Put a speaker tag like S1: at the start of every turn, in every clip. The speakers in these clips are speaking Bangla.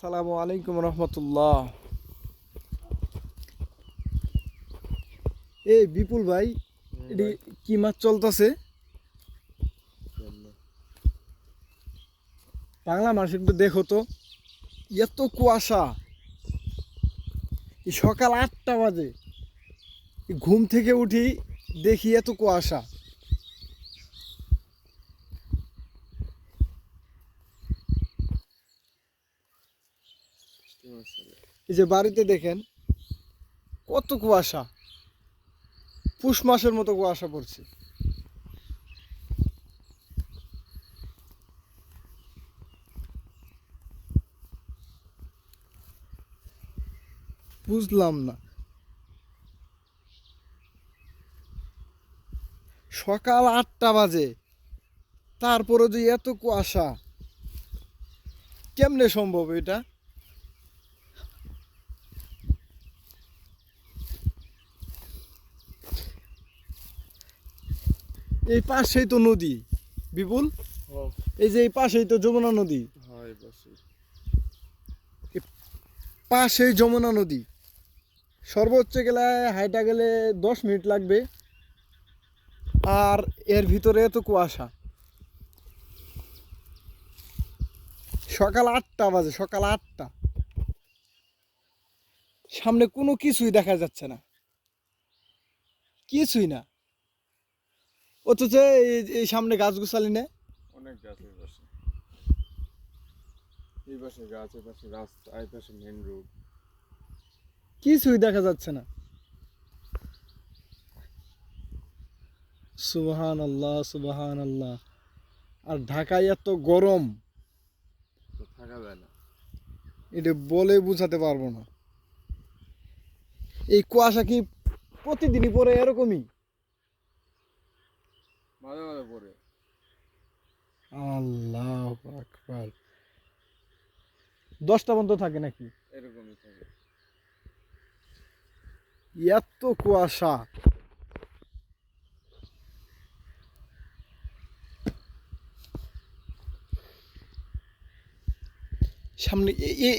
S1: আসসালামু আলাইকুম রহমতুল্লাহ। এই বিপুল ভাই, এটি
S2: ভাই
S1: কি মাছ চলতেছে? বাংলা মাছ একটু দেখো তো। এত কুয়াশা, এই সকাল 8টা বাজে, এই ঘুম থেকে উঠি দেখি এত কুয়াশা। এই যে বাড়িতে দেখেন কত কুয়াশা, পুষ মাসের মতো কুয়াশা পড়ছে। বুঝলাম না, সকাল 8টা বাজে, তারপরে যে এত কুয়াশা, কেমনে সম্ভব এটা? এই পাশেই তো নদী বিপুল, এই যে এই পাশেই তো যমুনা নদী, পাশেই যমুনা নদী। সর্বোচ্চ গেলে হাইটা গেলে 10 মিনিট লাগবে, আর এর ভিতরে এত কুয়াশা। সকাল 8টা বাজে, সকাল 8টা, সামনে কোনো কিছুই দেখা যাচ্ছে না, কিছুই না। অথচ এই সামনে গাছ গোছালি না,
S2: অনেক গাছ এই পাশে গাছ, এই পাশে রাস্তা, এই পাশে মেন রোড।
S1: কিছুই দেখা যাচ্ছে না। সুবহান আল্লাহ, সুবহান আল্লাহ। আর ঢাকায় এত গরম,
S2: তো থাকা যায় না।
S1: এটা বলে বুঝাতে পারবো না। এই কুয়াশা কি প্রতিদিনই পড়ে এরকমই?
S2: মাঝে মাঝে পড়ে।
S1: আল্লাহু আকবার। 10টা পর্যন্ত থাকে নাকি?
S2: এরকমই থাকে।
S1: এত কুয়াশা, সামনে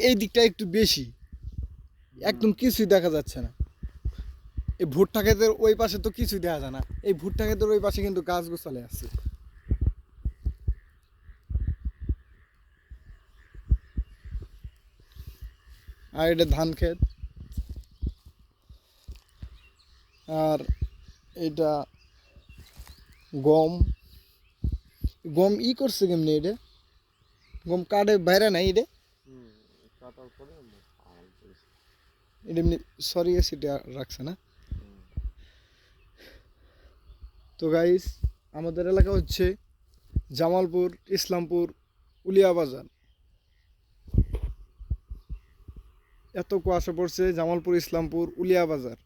S1: এই দিকটা একটু বেশি, একদম কিছুই দেখা যাচ্ছে না। এই ভুট্টা ক্ষেতের ওই পাশে তো কিছুই দেখা যায় না, এই ভুট্টা ক্ষেতের ওই পাশে কিন্তু গাছ গোছালে আছে। আর এটা ধান ক্ষেত, আর এটা গম। গম করছে কেমনি এটা? গম কাটে বাইরে নাই এটা?
S2: কাটার পরে
S1: এটা এমনি সরিয়ে সিটে রাখছে না? তো গাইস, আমাদের এলাকা হচ্ছে জামালপুর, ইসলামপুর, উলিয়া বাজার। এত কুয়াশা পড়ছে জামালপুর, ইসলামপুর, উলিয়া বাজার।